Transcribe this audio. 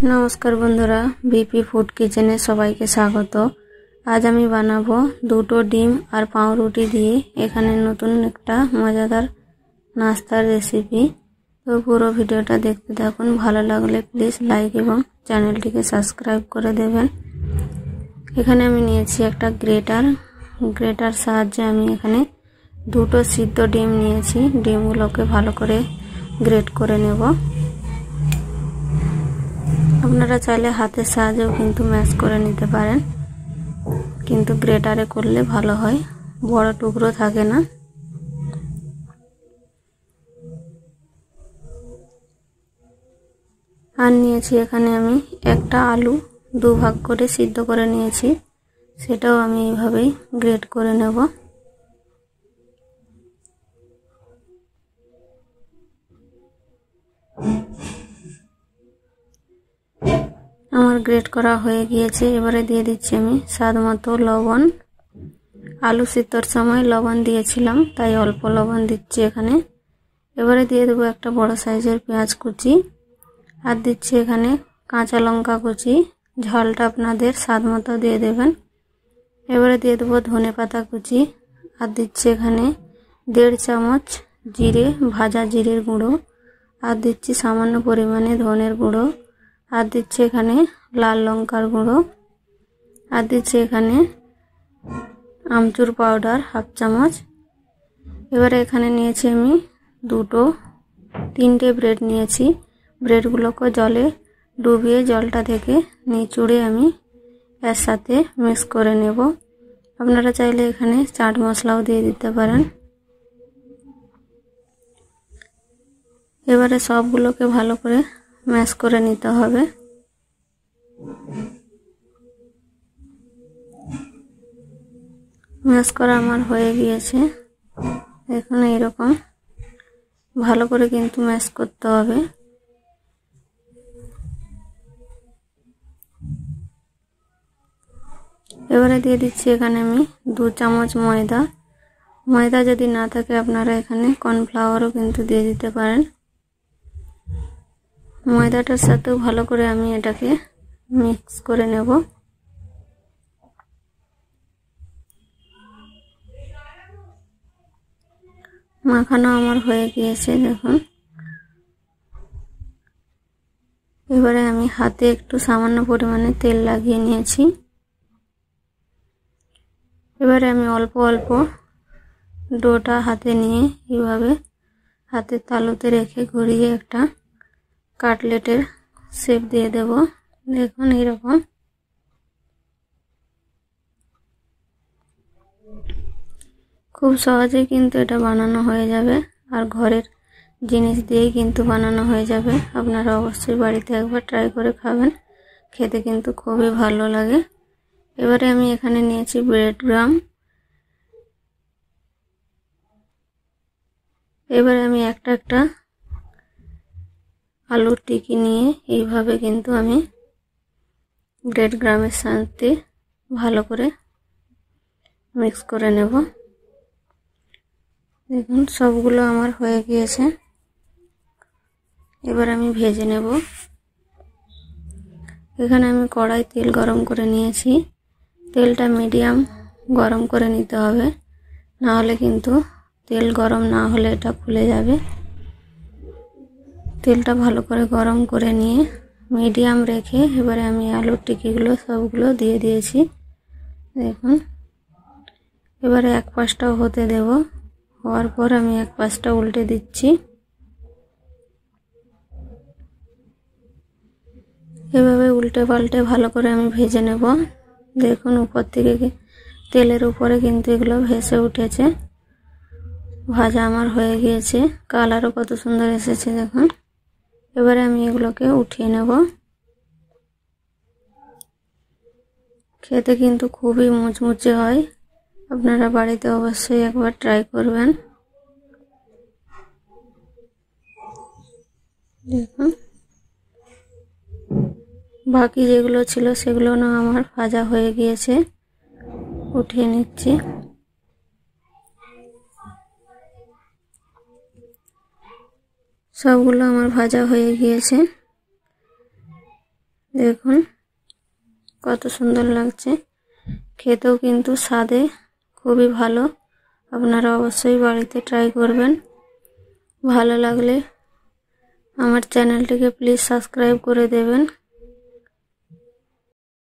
नमस्कार बंधुरा BP food किचेने सबाइके स्वागत। आज आमी बानाबो दुटो डिम और पाउरुटी दिए एखाने नतून एकटा मजादार नास्तार रेसिपि। तो पुरो भिडियोटा देखते थाकुन, भालो लागले प्लिज लाइक एवं चैनलटिके सबस्क्राइब करे देबेन। एखाने आमी नियेछि एकटा ग्रेटार साहाज्ये आमी एखाने दुटो सिद्ध डिम नियेछि। डिमगुलोके भालो करे ग्रेट करे नेब। আপনারা চাইলে হাতের সাহায্যেও কিন্তু ম্যাশ করে নিতে পারেন, কিন্তু গ্রেটারে করলে ভালো হয়, বড় টুকরো থাকে না। আর নিয়েছি এখানে আমি একটা আলু দুভাগ করে সিদ্ধ করে নিয়েছি, সেটাও আমি এইভাবেই গ্রেট করে নেব। আমার গ্রেট করা হয়ে গিয়েছে। এবারে দিয়ে দিচ্ছি আমি স্বাদ মতো লবণ। আলু সিদ্ধর সময় লবণ দিয়েছিলাম, তাই অল্প লবণ দিচ্ছি এখানে। এবারে দিয়ে দেবো একটা বড় সাইজের পেঁয়াজ কুচি, আর দিচ্ছি এখানে কাঁচা লঙ্কা কুচি। ঝালটা আপনাদের স্বাদ মতো দিয়ে দেবেন। এবারে দিয়ে দেবো ধনে পাতা কুচি, আর দিচ্ছি এখানে 1.5 চামচ জিরে, ভাজা জিরের গুঁড়ো, আর দিচ্ছি সামান্য পরিমাণে ধনের গুঁড়ো, আর দিচ্ছি এখানে লাল লঙ্কার গুঁড়ো, আর দিচ্ছি এখানে আমচুর পাউডার 1/2 চামচ। এবারে এখানে নিয়েছি আমি তিনটে ব্রেড নিয়েছি। ব্রেডগুলোকে জলে ডুবিয়ে জলটা থেকে নিচুড়ে আমি এর সাথে মিক্স করে নেব। আপনারা চাইলে এখানে চাট মশলাও দিয়ে দিতে পারেন। এবারে সবগুলোকে ভালো করে ম্যাশ করে নিতে হবে। ম্যাশ করা আমার হয়ে গিয়েছে। এখন এইরকম ভালো করে কিন্তু ম্যাশ করতে হবে। এবারে দিয়ে দিচ্ছি এখানে আমি 2 চামচ ময়দা। ময়দা যদি না থাকে আপনারা এখানে কর্নফ্লাওয়ারও কিন্তু দিয়ে দিতে পারেন। ময়দাটার সাথেও ভালো করে আমি এটাকে মিক্স করে নেব। মাখানো আমার হয়ে গিয়েছে, দেখুন। এবারে আমি হাতে একটু সামান্য পরিমাণে তেল লাগিয়ে নিয়েছি। এবারে আমি অল্প অল্প ডোটা হাতে নিয়ে এইভাবে হাতের তালুতে রেখে ঘুরিয়ে একটা কাটলেটের শেপ দিয়ে দেব। দেখুন এইরকম। খুব সহজে কিন্তু এটা বানানো হয়ে যাবে, আর ঘরের জিনিস দিয়েই কিন্তু বানানো হয়ে যাবে। আপনারা অবশ্যই বাড়িতে একবার ট্রাই করে খাবেন, খেতে কিন্তু খুবই ভালো লাগে। এবারে আমি এখানে নিয়েছি ব্রেড ক্রাম্ব। এবারে আমি একটা আলুর টিকি নিয়ে এইভাবে কিন্তু আমি ব্রেড ক্রাম্বের সাথে ভালো করে মিক্স করে নেব। দেখুন সবগুলো আমার হয়ে গিয়েছে। এবার আমি ভেজে নেব। এখানে আমি কড়াই তেল গরম করে নিয়েছি। তেলটা মিডিয়াম গরম করে নিতে হবে, না হলে কিন্তু তেল গরম না হলে এটা খুলে যাবে। তেলটা ভালো করে গরম করে নিয়ে মিডিয়াম রেখে এবারে আমি আলুর টিকিগুলো সবগুলো দিয়ে দিয়েছি। দেখুন এবারে এক পাশটাও হতে দেব। হওয়ার পর আমি এক পাশটা উল্টে দিচ্ছি। এভাবে উল্টে পাল্টে ভালো করে আমি ভেজে নেব। দেখুন উপর থেকে তেলের উপরে কিন্তু এগুলো ভেসে উঠেছে। ভাজা আমার হয়ে গিয়েছে, কালারও কত সুন্দর এসেছে দেখুন। এবারে আমি এগুলোকে উঠিয়ে নেব। খেতে কিন্তু খুবই মুচমুচে হয়, আপনারা বাড়িতে অবশ্যই একবার ট্রাই করবেন। দেখুন বাকি যেগুলো ছিল সেগুলো না আমার ভাজা হয়ে গিয়েছে, উঠিয়ে নিচ্ছি। সবগুলো আমার ভাজা হয়ে গিয়েছে। দেখুন কত সুন্দর লাগছে, খেতেও কিন্তু স্বাদে খুবই ভালো। আপনারা অবশ্যই বাড়িতে ট্রাই করবেন। ভালো লাগলে আমার চ্যানেলটিকে প্লিজ সাবস্ক্রাইব করে দেবেন।